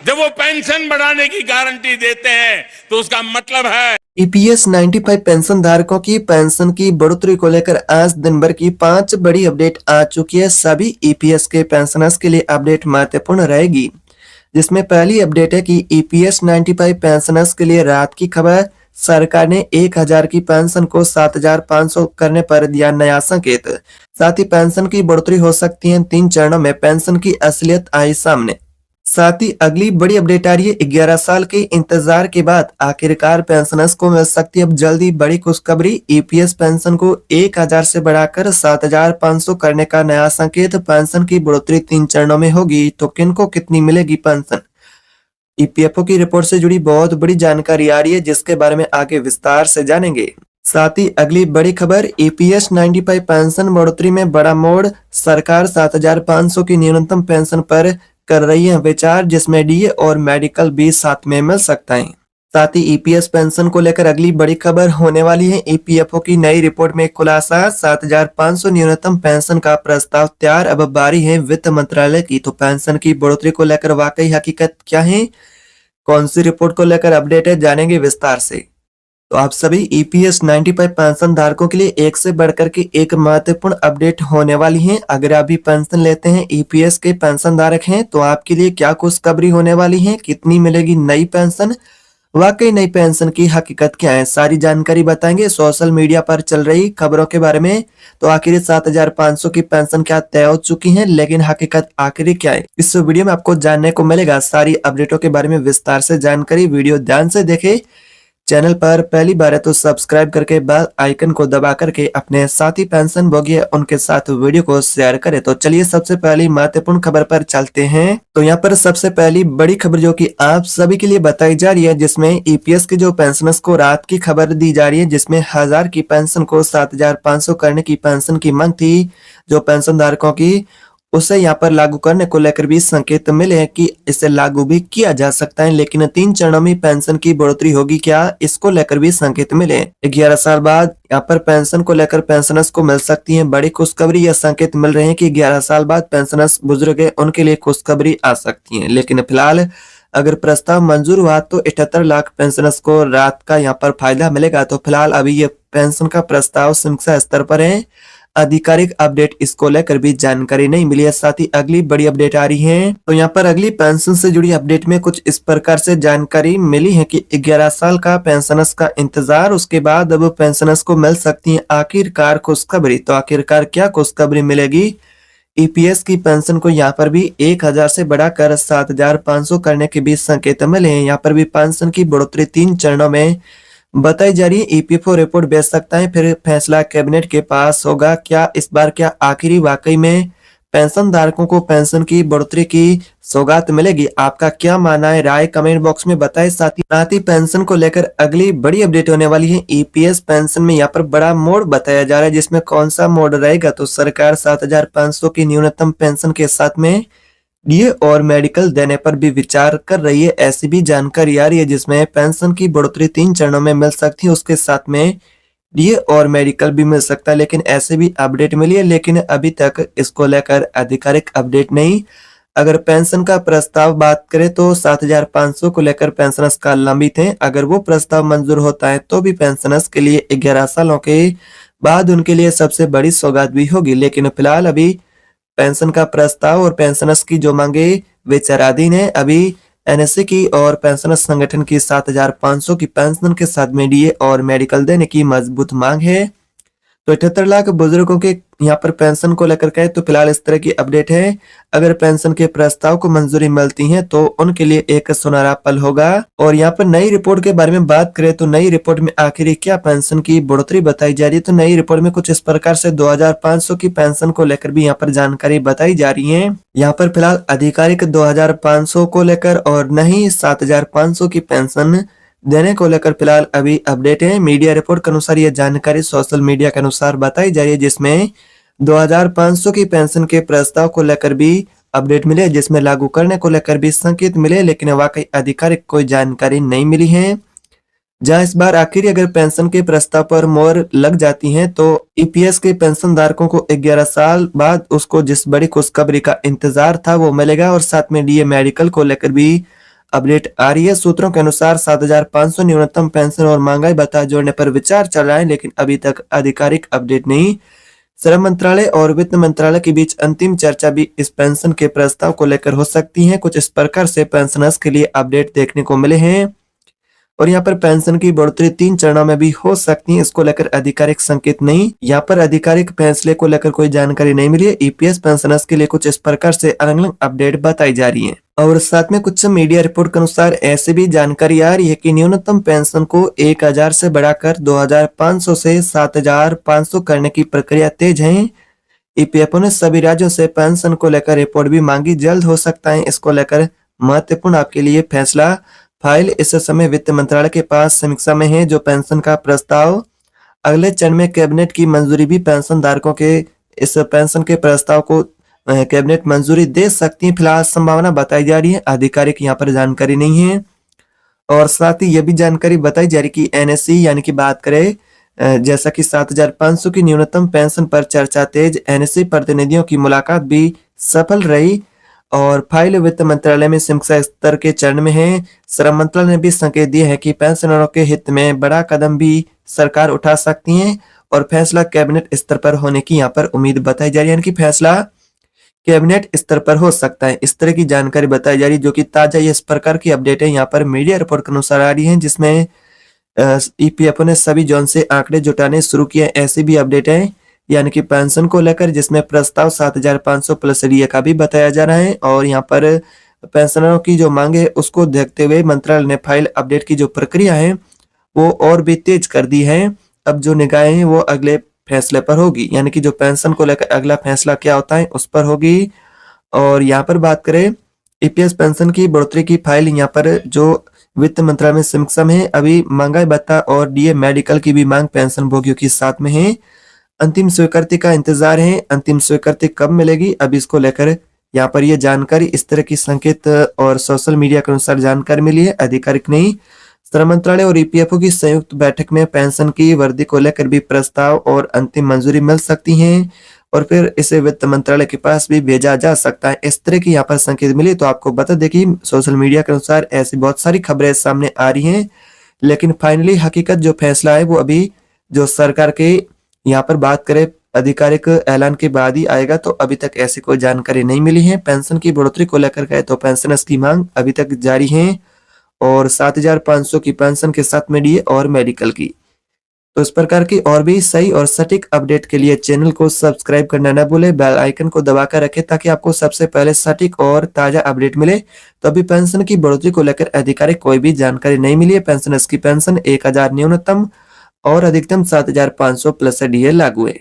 जब वो पेंशन बढ़ाने की गारंटी देते हैं तो उसका मतलब है ईपीएस 95 पेंशन धारकों की पेंशन की बढ़ोतरी को लेकर आज दिन भर की 5 बड़ी अपडेट आ चुकी है। सभी ईपीएस के पेंशनर्स के लिए अपडेट महत्वपूर्ण रहेगी, जिसमें पहली अपडेट है कि ईपीएस 95 पेंशनर्स के लिए राहत की खबर। सरकार ने 1000 की पेंशन को 7500 करने पर दिया नया संकेत। साथ ही पेंशन की बढ़ोतरी हो सकती है, 3 चरणों में पेंशन की असलियत आई सामने। साथ ही अगली बड़ी अपडेट आ रही है, 11 साल के इंतजार के बाद आखिरकार पेंशनर्स को मिल सकती है अब जल्दी बड़ी खुशखबरी। ईपीएस पेंशन को 1000 से बढ़ाकर 7500 करने का नया संकेत। पेंशन की बढ़ोतरी 3 चरणों में होगी, तो किनको कितनी मिलेगी पेंशन? ईपीएफओ की रिपोर्ट से जुड़ी बहुत बड़ी जानकारी आ रही है, जिसके बारे में आगे विस्तार से जानेंगे। साथ ही अगली बड़ी खबर, ईपीएस 95 पेंशन बढ़ोतरी में बड़ा मोड़। सरकार 7500 की न्यूनतम पेंशन पर कर रही है विचार, जिसमें डीए और मेडिकल भी साथ में मिल सकता है। साथ ही ईपीएस पेंशन को लेकर अगली बड़ी खबर होने वाली है। ईपीएफओ की नई रिपोर्ट में खुलासा, 7500 न्यूनतम पेंशन का प्रस्ताव तैयार, अब बारी है वित्त मंत्रालय की। तो पेंशन की बढ़ोतरी को लेकर वाकई हकीकत क्या है, कौन सी रिपोर्ट को लेकर अपडेट है, जानेंगे विस्तार से। तो आप सभी ईपीएस 95 पेंशन धारकों के लिए एक से बढ़कर के एक महत्वपूर्ण अपडेट होने वाली है। अगर आप भी पेंशन लेते हैं, ईपीएस के पेंशन धारक हैं, तो आपके लिए क्या खुशखबरी होने वाली है, कितनी मिलेगी नई पेंशन, वाकई नई पेंशन की हकीकत क्या है, सारी जानकारी बताएंगे सोशल मीडिया पर चल रही खबरों के बारे में। तो आखिर 7500 की पेंशन क्या तय हो चुकी है, लेकिन हकीकत आखिर क्या है, इस वीडियो में आपको जानने को मिलेगा। सारी अपडेटों के बारे में विस्तार से जानकारी, वीडियो ध्यान से देखें। चैनल पर पहली बार है तो सब्सक्राइब करके बेल आइकन को दबा करके अपने साथी पेंशन भोगी उनके साथ वीडियो को शेयर करें। तो चलिए सबसे पहली महत्वपूर्ण खबर पर चलते हैं। तो यहाँ पर सबसे पहली बड़ी खबर जो कि आप सभी के लिए बताई जा रही है, जिसमें ईपीएस के जो पेंशनर्स को राहत की खबर दी जा रही है, जिसमें 1000 की पेंशन को 7500 करने की पेंशन की मांग थी जो पेंशन धारकों की, उसे यहाँ पर लागू करने को लेकर भी संकेत मिले हैं कि इसे लागू भी किया जा सकता है, लेकिन 3 चरणों में पेंशन की बढ़ोतरी होगी क्या, इसको लेकर भी संकेत मिले। 11 साल बाद यहाँ पर पेंशन को लेकर पेंशनर्स को मिल सकती है बड़ी खुशखबरी। या संकेत मिल रहे हैं कि 11 साल बाद पेंशनर्स बुजुर्ग है, उनके लिए खुशखबरी आ सकती है। लेकिन फिलहाल अगर प्रस्ताव मंजूर हुआ तो 78 लाख पेंशनर्स को राहत का यहाँ पर फायदा मिलेगा। तो फिलहाल अभी ये पेंशन का प्रस्ताव समीक्षा स्तर पर है, आधिकारिक अपडेट इसको लेकर भी जानकारी नहीं मिली है। साथ ही अगली बड़ी अपडेट आ रही है। तो यहाँ पर अगली पेंशन से जुड़ी अपडेट में कुछ इस प्रकार से जानकारी मिली है कि 11 साल का पेंशनर्स का इंतजार, उसके बाद अब पेंशनर्स को मिल सकती है आखिरकार खुशखबरी। तो आखिरकार क्या खुशखबरी मिलेगी? ईपीएस की पेंशन को यहाँ पर भी 1000 से बढ़ाकर 7500 करने के भी संकेत मिले हैं। यहाँ पर भी पेंशन की बढ़ोतरी 3 चरणों में बताई जा रही है। ईपीएफओ रिपोर्ट भेज सकता है, फिर फैसला कैबिनेट के पास होगा। क्या इस बार क्या आखिरी वाकई में पेंशन धारकों को पेंशन की बढ़ोतरी की सौगात मिलेगी? आपका क्या मानना है, राय कमेंट बॉक्स में बताएं। साथ ही पेंशन को लेकर अगली बड़ी अपडेट होने वाली है। ईपीएस पेंशन में यहाँ पर बड़ा मोड़ बताया जा रहा है, जिसमें कौन सा मोड़ रहेगा? तो सरकार 7500 की न्यूनतम पेंशन के साथ में डीए और मेडिकल देने पर भी विचार कर रही है, ऐसी भी जानकारी आ रही है, जिसमें पेंशन की बढ़ोतरी 3 चरणों में मिल सकती है, उसके साथ में डीए और मेडिकल भी मिल सकता है। लेकिन ऐसे भी अपडेट मिली है, लेकिन अभी तक इसको लेकर आधिकारिक अपडेट नहीं। अगर पेंशन का प्रस्ताव बात करें तो 7500 को लेकर पेंशनर्स का लंबित है। अगर वो प्रस्ताव मंजूर होता है तो भी पेंशनर्स के लिए 11 सालों के बाद उनके लिए सबसे बड़ी सौगात भी होगी। लेकिन फिलहाल अभी पेंशन का प्रस्ताव और पेंशनर्स की जो मांगे विचाराधीन है। अभी एनएससी की और पेंशनर्स संगठन की 7500 की पेंशन के साथ में डीए और मेडिकल देने की मजबूत मांग है। तो 78 लाख बुजुर्गों के यहाँ पर पेंशन को लेकर कहे तो फिलहाल इस तरह की अपडेट है। अगर पेंशन के प्रस्ताव को मंजूरी मिलती है तो उनके लिए एक सुनहरा पल होगा। और यहाँ पर नई रिपोर्ट के बारे में बात करें तो नई रिपोर्ट में आखिर क्या पेंशन की बढ़ोतरी बताई जा रही है? तो नई रिपोर्ट में कुछ इस प्रकार से 2500 की पेंशन को लेकर भी यहाँ पर जानकारी बताई जा रही है। यहाँ पर फिलहाल आधिकारिक 2500 को लेकर और नहीं 7500 की पेंशन देने को लेकर फिलहाल अभी अपडेट है। मीडिया रिपोर्ट के अनुसार यह जानकारी सोशल मीडिया के अनुसार बताई जा रही है, जिसमें 2500 की पेंशन के प्रस्ताव को लेकर भी अपडेट मिले, जिसमें लागू करने को लेकर भी संकेत मिले, लेकिन वाकई आधिकारिक कोई जानकारी नहीं मिली है। जहां इस बार आखिर अगर पेंशन के प्रस्ताव पर मोहर लग जाती है तो ईपीएस के पेंशन धारकों को 11 साल बाद उसको जिस बड़ी खुशखबरी का इंतजार था वो मिलेगा। और साथ में डीए मेडिकल को लेकर भी अपडेट आ रही है। सूत्रों के अनुसार 7,500 न्यूनतम पेंशन और महंगाई भत्ता जोड़ने पर विचार चल रहा है, लेकिन अभी तक आधिकारिक अपडेट नहीं। श्रम मंत्रालय और वित्त मंत्रालय के बीच अंतिम चर्चा भी इस पेंशन के प्रस्ताव को लेकर हो सकती है। कुछ इस प्रकार से पेंशनर्स के लिए अपडेट देखने को मिले हैं और यहाँ पर पेंशन की बढ़ोतरी 3 चरणों में भी हो सकती है। इसको लेकर आधिकारिक संकेत नहीं, यहाँ पर आधिकारिक फैसले को लेकर कोई जानकारी नहीं मिली है। ईपीएस पेंशनर्स के लिए कुछ इस प्रकार से अलग अलग अपडेट बताई जा रही है। और साथ में कुछ मीडिया रिपोर्ट के अनुसार ऐसी भी जानकारी आ रही है कि न्यूनतम पेंशन को 1,000 से बढ़ाकर 2,500 से 7,500 करने की प्रक्रिया तेज है। ईपीएफओ ने सभी राज्यों से पेंशन को लेकर रिपोर्ट भी मांगी, जल्द हो सकता है इसको लेकर महत्वपूर्ण आपके लिए फैसला। फाइल इस समय वित्त मंत्रालय के पास समीक्षा में है। जो पेंशन का प्रस्ताव अगले चरण में कैबिनेट की मंजूरी भी पेंशन धारकों के इस पेंशन के प्रस्ताव को कैबिनेट मंजूरी दे सकती है। फिलहाल संभावना बताई जा रही है, आधिकारिक यहाँ पर जानकारी नहीं है। और साथ ही यह भी जानकारी बताई जा रही कि एनएससी यानी कि बात करें जैसा कि 7,500 की न्यूनतम पेंशन पर चर्चा तेज, एनएससी प्रतिनिधियों की मुलाकात भी सफल रही और फाइल वित्त मंत्रालय में समीक्षा स्तर के चरण में है। श्रम मंत्रालय ने भी संकेत दिए हैं कि पेंशनरों के हित में बड़ा कदम भी सरकार उठा सकती है और फैसला कैबिनेट स्तर पर होने की यहाँ पर उम्मीद बताई जा रही है, यानी कि फैसला कैबिनेट स्तर पर हो सकता है। इस तरह की जानकारी बताई जा रही है, जो कि ताजा इस प्रकार की अपडेट है यहाँ पर मीडिया रिपोर्ट के अनुसार आ रही है, जिसमें ईपीएफओ ने सभी जोन से आंकड़े जुटाने शुरू किए। ऐसी भी अपडेट है यानी कि पेंशन को लेकर, जिसमें प्रस्ताव 7,500 प्लस डीए का भी बताया जा रहा है। और यहाँ पर पेंशनरों की जो मांग है उसको देखते हुए मंत्रालय ने फाइल अपडेट की जो प्रक्रिया है वो और भी तेज कर दी है। अब जो निगाहें हैं वो अगले फैसले पर होगी, यानी कि जो पेंशन को लेकर अगला फैसला क्या होता है उस पर होगी। और यहाँ पर बात करें ईपीएस पेंशन की बढ़ोतरी की फाइल, यहाँ पर जो वित्त मंत्रालय में समीक्षा में है। अभी महंगाई भत्ता और डीए मेडिकल की भी मांग पेंशन भोगियों के साथ में है। अंतिम स्वीकृति का इंतजार है, अंतिम स्वीकृति कब मिलेगी अब इसको लेकर यहाँ पर ये जानकारी इस तरह की संकेत और सोशल मीडिया के अनुसार जानकारी मिली है, आधिकारिक नहीं। श्रम मंत्रालय और ईपीएफओ की संयुक्त बैठक में पेंशन की वृद्धि को लेकर भी प्रस्ताव और अंतिम मंजूरी मिल सकती है और फिर इसे वित्त मंत्रालय के पास भी भेजा जा सकता है। इस तरह की यहाँ पर संकेत मिली। तो आपको बता दें कि सोशल मीडिया के अनुसार ऐसी बहुत सारी खबरें सामने आ रही हैं, लेकिन फाइनली हकीकत जो फैसला है वो अभी जो सरकार के यहाँ पर बात करें आधिकारिक ऐलान के बाद ही आएगा। तो अभी तक ऐसी कोई जानकारी नहीं मिली है। पेंशन की बढ़ोतरी को लेकर कहे तो पेंशनर्स की मांग अभी तक जारी है और 7,500 की पेंशन के साथ में डीए और मेडिकल की। तो इस प्रकार की और भी सही और सटीक अपडेट के लिए चैनल को सब्सक्राइब करना न भूले, बेल आइकन को दबाकर रखें ताकि आपको सबसे पहले सटीक और ताजा अपडेट मिले। तो अभी पेंशन की बढ़ोतरी को लेकर आधिकारिक कोई भी जानकारी नहीं मिली है। पेंशनर्स की पेंशन 1,000 न्यूनतम और अधिकतम 7,500 प्लस डीए लागू है।